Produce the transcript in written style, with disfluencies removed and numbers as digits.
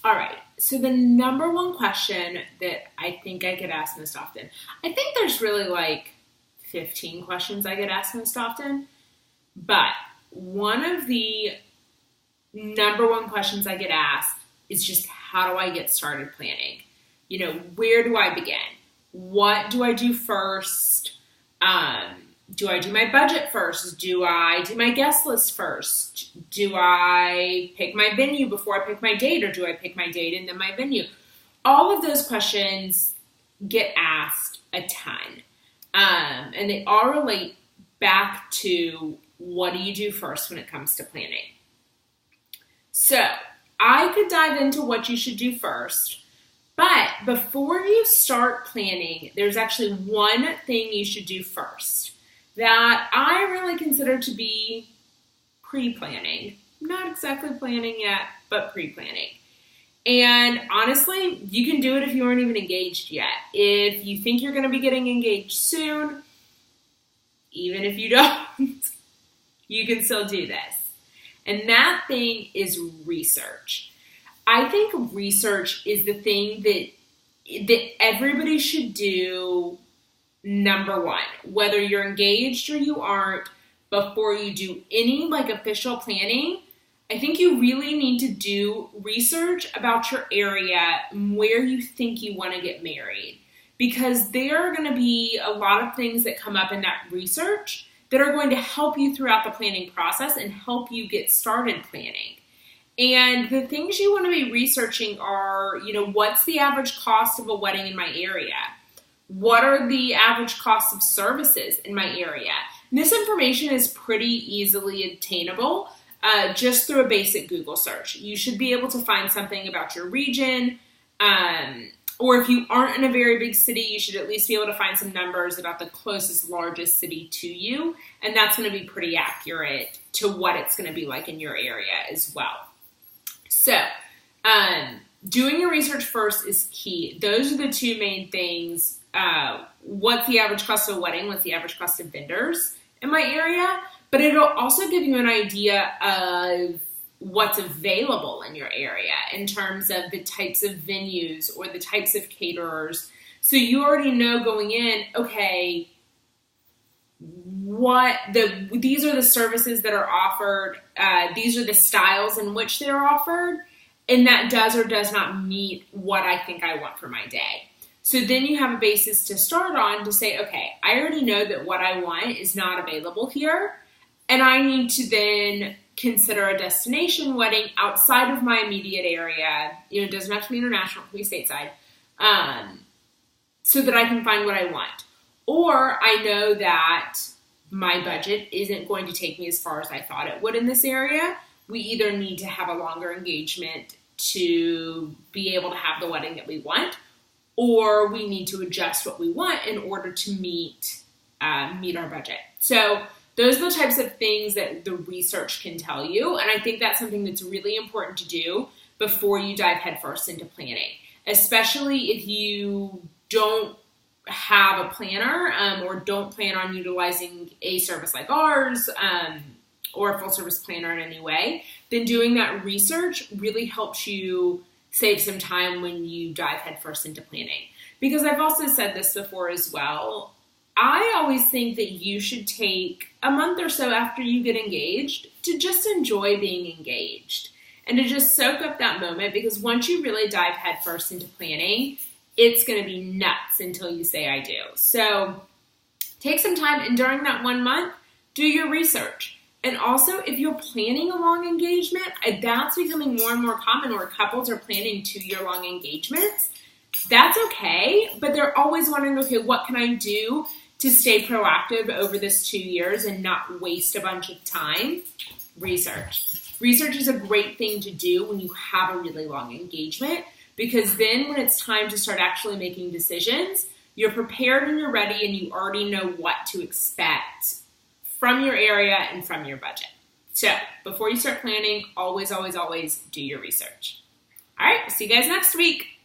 All right. So the number one question that I think I get asked most often, I think there's really like 15 questions I get asked most often, but one of the number one questions I get asked is just how do I get started planning? Where do I begin? What do I do first? Do I do my budget first? Do I do my guest list first? Do I pick my venue before I pick my date, or do I pick my date and then my venue? All of those questions get asked a ton. And they all relate back to what do you do first when it comes to planning. So I could dive into what you should do first, but before you start planning, there's actually one thing you should do first that I really consider to be pre-planning. Not exactly planning yet, but pre-planning. And honestly, you can do it if you aren't even engaged yet. If you think you're going to be getting engaged soon, even if you don't, you can still do this. And that thing is research. I think research is the thing that everybody should do. Number one, whether you're engaged or you aren't, before you do any official planning, I think you really need to do research about your area and where you think you want to get married. Because there are going to be a lot of things that come up in that research that are going to help you throughout the planning process and help you get started planning. And the things you want to be researching are, what's the average cost of a wedding in my area? What are the average costs of services in my area? And this information is pretty easily obtainable just through a basic Google search. You should be able to find something about your region, or if you aren't in a very big city, you should at least be able to find some numbers about the closest, largest city to you, and that's going to be pretty accurate to what it's going to be like in your area as well. So, doing your research first is key. Those are the two main things. What's the average cost of a wedding? What's the average cost of vendors in my area? But it'll also give you an idea of what's available in your area in terms of the types of venues or the types of caterers. So you already know going in, okay, these are the services that are offered. These are the styles in which they're offered. And that does or does not meet what I think I want for my day. So then you have a basis to start on to say, okay, I already know that what I want is not available here. And I need to then consider a destination wedding outside of my immediate area. It doesn't have to be international, it can be stateside. So that I can find what I want. Or I know that my budget isn't going to take me as far as I thought it would in this area. We either need to have a longer engagement to be able to have the wedding that we want, or we need to adjust what we want in order to meet our budget. So those are the types of things that the research can tell you, and I think that's something that's really important to do before you dive headfirst into planning, especially if you don't have a planner or don't plan on utilizing a service like ours or a full service planner in any way. Then doing that research really helps you save some time when you dive headfirst into planning. Because I've also said this before as well, I always think that you should take a month or so after you get engaged to just enjoy being engaged and to just soak up that moment, because once you really dive headfirst into planning, it's going to be nuts until you say I do. So take some time, and during that 1 month, do your research. And also, if you're planning a long engagement, that's becoming more and more common, where couples are planning 2-year-long engagements. That's okay, but they're always wondering, okay, what can I do to stay proactive over this 2 years and not waste a bunch of time? Research. Research is a great thing to do when you have a really long engagement, because then when it's time to start actually making decisions, you're prepared and you're ready and you already know what to expect from your area and from your budget. So before you start planning, always, always, always do your research. All right, see you guys next week.